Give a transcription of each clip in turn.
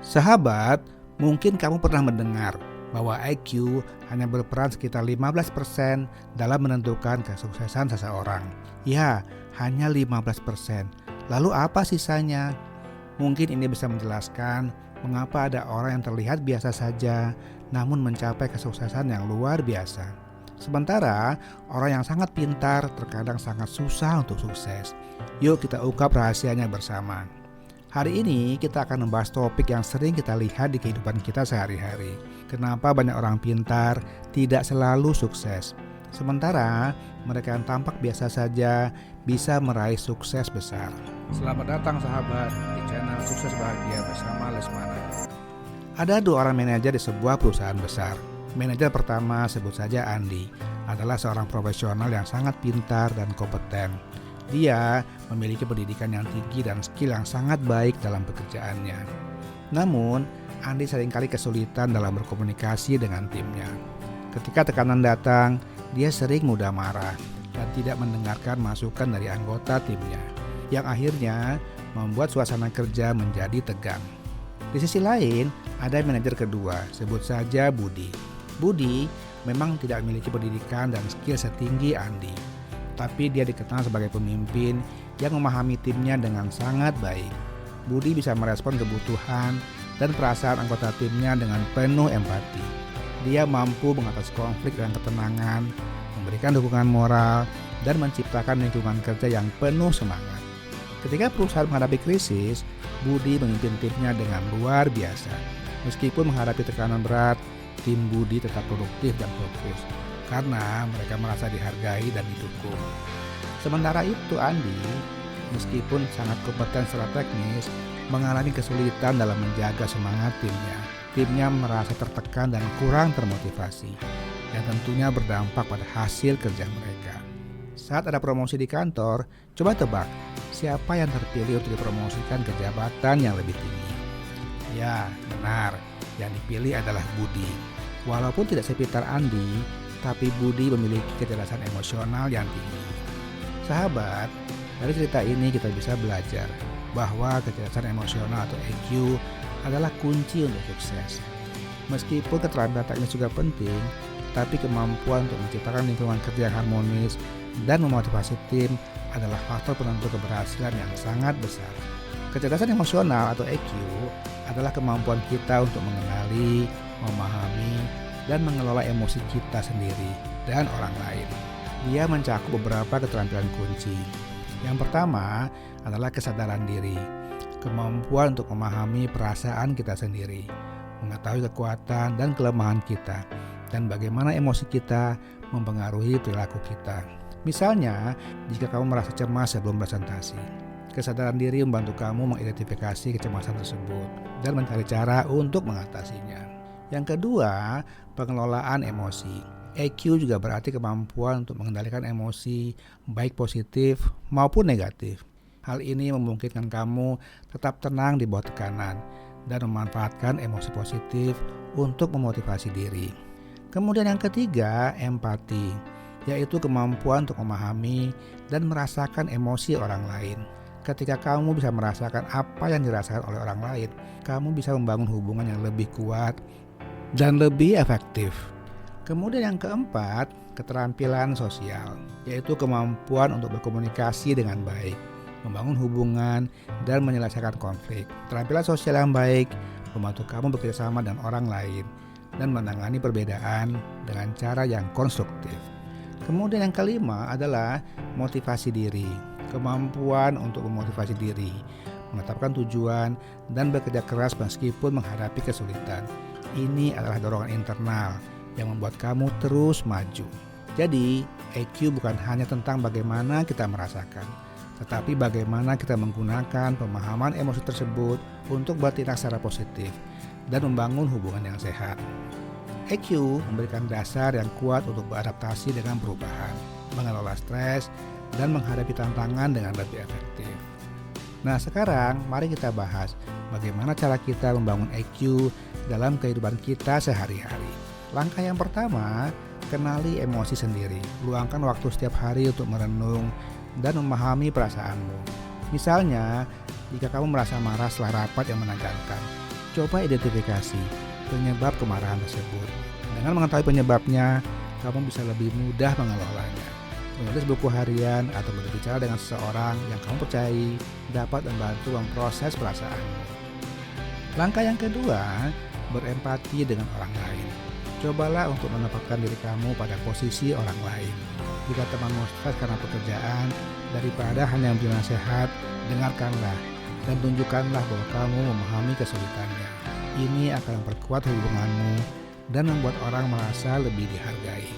Sahabat, mungkin kamu pernah mendengar bahwa IQ hanya berperan sekitar 15% dalam menentukan kesuksesan seseorang. Ya, hanya 15%. Lalu apa sisanya? Mungkin ini bisa menjelaskan mengapa ada orang yang terlihat biasa saja namun mencapai kesuksesan yang luar biasa. Sementara orang yang sangat pintar terkadang sangat susah untuk sukses. Yuk kita ungkap rahasianya bersama. Hari ini kita akan membahas topik yang sering kita lihat di kehidupan kita sehari-hari. Kenapa banyak orang pintar tidak selalu sukses, sementara mereka yang tampak biasa saja bisa meraih sukses besar. Selamat datang sahabat di channel Sukses Bahagia bersama Lesmana. Ada dua orang manajer di sebuah perusahaan besar. Manajer pertama, sebut saja Andi, adalah seorang profesional yang sangat pintar dan kompeten. Dia memiliki pendidikan yang tinggi dan skill yang sangat baik dalam pekerjaannya. Namun, Andi seringkali kesulitan dalam berkomunikasi dengan timnya. Ketika tekanan datang, dia sering mudah marah dan tidak mendengarkan masukan dari anggota timnya, yang akhirnya membuat suasana kerja menjadi tegang. Di sisi lain, ada manajer kedua, sebut saja Budi. Budi memang tidak memiliki pendidikan dan skill setinggi Andi, tapi dia dikenal sebagai pemimpin yang memahami timnya dengan sangat baik. Budi bisa merespon kebutuhan dan perasaan anggota timnya dengan penuh empati. Dia mampu mengatasi konflik dengan ketenangan, memberikan dukungan moral, dan menciptakan lingkungan kerja yang penuh semangat. Ketika perusahaan menghadapi krisis, Budi memimpin timnya dengan luar biasa. Meskipun menghadapi tekanan berat, tim Budi tetap produktif dan fokus, karena mereka merasa dihargai dan didukung. Sementara itu Andi, meskipun sangat kompeten secara teknis, mengalami kesulitan dalam menjaga semangat timnya. Timnya merasa tertekan dan kurang termotivasi, yang tentunya berdampak pada hasil kerja mereka. Saat ada promosi di kantor, coba tebak, siapa yang terpilih untuk dipromosikan ke jabatan yang lebih tinggi? Ya, benar, yang dipilih adalah Budi. Walaupun tidak sepintar Andi, tapi Budi memiliki kecerdasan emosional yang tinggi. Sahabat, dari cerita ini kita bisa belajar bahwa kecerdasan emosional atau EQ adalah kunci untuk sukses. Meskipun keterampilan teknis juga penting, tapi kemampuan untuk menciptakan lingkungan kerja yang harmonis dan memotivasi tim adalah faktor penentu keberhasilan yang sangat besar. Kecerdasan emosional atau EQ adalah kemampuan kita untuk mengenali, memahami, dan mengelola emosi kita sendiri dan orang lain. Dia mencakup beberapa keterampilan kunci. Yang pertama adalah kesadaran diri, kemampuan untuk memahami perasaan kita sendiri, mengetahui kekuatan dan kelemahan kita, dan bagaimana emosi kita mempengaruhi perilaku kita. Misalnya, jika kamu merasa cemas sebelum presentasi, kesadaran diri membantu kamu mengidentifikasi kecemasan tersebut dan mencari cara untuk mengatasinya. Yang kedua, pengelolaan emosi. EQ juga berarti kemampuan untuk mengendalikan emosi, baik positif maupun negatif. Hal ini memungkinkan kamu tetap tenang di bawah tekanan dan memanfaatkan emosi positif untuk memotivasi diri. Kemudian yang ketiga, empati, yaitu kemampuan untuk memahami dan merasakan emosi orang lain. Ketika kamu bisa merasakan apa yang dirasakan oleh orang lain, kamu bisa membangun hubungan yang lebih kuat dan lebih efektif. Kemudian yang keempat, keterampilan sosial, yaitu kemampuan untuk berkomunikasi dengan baik, membangun hubungan, dan menyelesaikan konflik. Keterampilan sosial yang baik membantu kamu bekerjasama dengan orang lain dan menangani perbedaan dengan cara yang konstruktif. Kemudian yang kelima adalah motivasi diri, kemampuan untuk memotivasi diri, menetapkan tujuan, dan bekerja keras meskipun menghadapi kesulitan. Ini adalah dorongan internal yang membuat kamu terus maju. Jadi, EQ bukan hanya tentang bagaimana kita merasakan, tetapi bagaimana kita menggunakan pemahaman emosi tersebut untuk bertindak secara positif dan membangun hubungan yang sehat. EQ memberikan dasar yang kuat untuk beradaptasi dengan perubahan, mengelola stres, dan menghadapi tantangan dengan lebih efektif. Nah, sekarang mari kita bahas bagaimana cara kita membangun EQ dalam kehidupan kita sehari-hari. Langkah yang pertama, kenali emosi sendiri. Luangkan waktu setiap hari untuk merenung dan memahami perasaanmu. Misalnya, jika kamu merasa marah setelah rapat yang menegangkan, Coba identifikasi penyebab kemarahan tersebut. Dengan mengetahui penyebabnya, kamu bisa lebih mudah mengelolanya. Menulis buku harian atau berbicara dengan seseorang yang kamu percayai dapat membantu memproses perasaanmu. Langkah yang kedua, berempati dengan orang lain. Cobalah untuk menempatkan diri kamu pada posisi orang lain. Jika temanmu stres karena pekerjaan, daripada hanya memberi nasihat, dengarkanlah dan tunjukkanlah bahwa kamu memahami kesulitannya. Ini akan memperkuat hubunganmu dan membuat orang merasa lebih dihargai.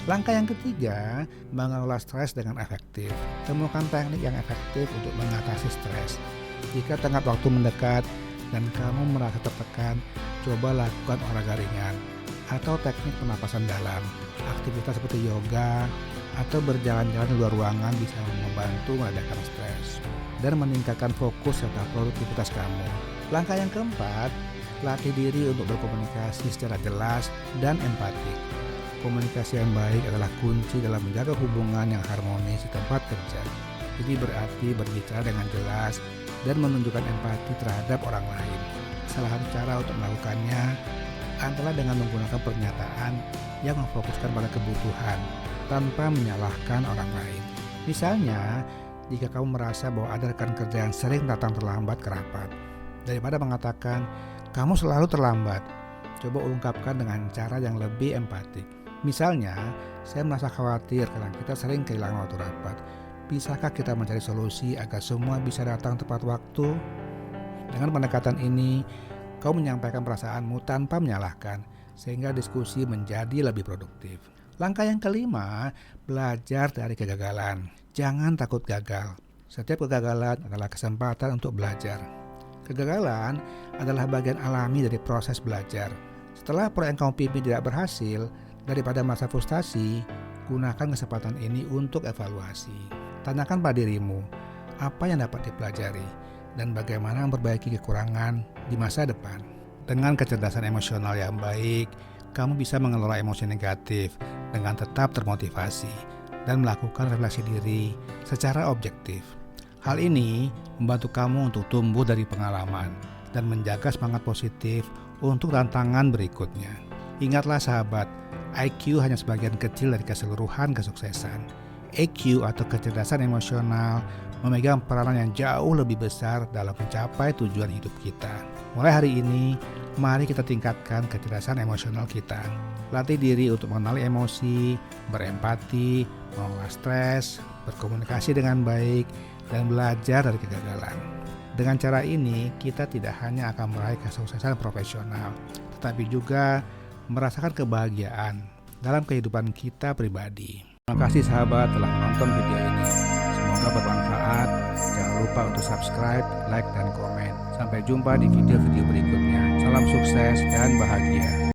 Langkah yang ketiga, mengelola stres dengan efektif. Temukan teknik yang efektif untuk mengatasi stres. Jika tenggat waktu mendekat dan kamu merasa tertekan, coba lakukan olahraga ringan atau teknik pernapasan dalam. Aktivitas seperti yoga atau berjalan-jalan di luar ruangan bisa membantu meredakan stres dan meningkatkan fokus serta produktivitas kamu. Langkah yang keempat, latih diri untuk berkomunikasi secara jelas dan empatik. Komunikasi yang baik adalah kunci dalam menjaga hubungan yang harmonis di tempat kerja. Jadi berarti berbicara dengan jelas dan menunjukkan empati terhadap orang lain. Salah satu cara untuk melakukannya adalah dengan menggunakan pernyataan yang memfokuskan pada kebutuhan tanpa menyalahkan orang lain. Misalnya, jika kamu merasa bahwa ada rekan kerja yang sering datang terlambat ke rapat, daripada mengatakan, "Kamu selalu terlambat," coba ungkapkan dengan cara yang lebih empatik. Misalnya, "Saya merasa khawatir karena kita sering kehilangan waktu rapat. Bisakah kita mencari solusi agar semua bisa datang tepat waktu?" Dengan pendekatan ini, kau menyampaikan perasaanmu tanpa menyalahkan, sehingga diskusi menjadi lebih produktif. Langkah yang kelima, belajar dari kegagalan. Jangan takut gagal. Setiap kegagalan adalah kesempatan untuk belajar. Kegagalan adalah bagian alami dari proses belajar. Setelah proyek yang kamu pimpin tidak berhasil, daripada merasa frustasi, gunakan kesempatan ini untuk evaluasi. Tanyakan pada dirimu, apa yang dapat dipelajari dan bagaimana memperbaiki kekurangan di masa depan. Dengan kecerdasan emosional yang baik, kamu bisa mengelola emosi negatif dengan tetap termotivasi dan melakukan refleksi diri secara objektif. Hal ini membantu kamu untuk tumbuh dari pengalaman dan menjaga semangat positif untuk tantangan berikutnya. Ingatlah sahabat, IQ hanya sebagian kecil dari keseluruhan kesuksesan. EQ atau kecerdasan emosional memegang peranan yang jauh lebih besar dalam mencapai tujuan hidup kita. Mulai hari ini, mari kita tingkatkan kecerdasan emosional kita. Latih diri untuk mengenali emosi, berempati, mengelola stres, berkomunikasi dengan baik, dan belajar dari kegagalan. Dengan cara ini, kita tidak hanya akan meraih kesuksesan profesional, tetapi juga merasakan kebahagiaan dalam kehidupan kita pribadi. Terima kasih sahabat telah menonton video ini. Semoga bermanfaat. Jangan lupa untuk subscribe, like, dan komen. Sampai jumpa di video-video berikutnya. Salam sukses dan bahagia.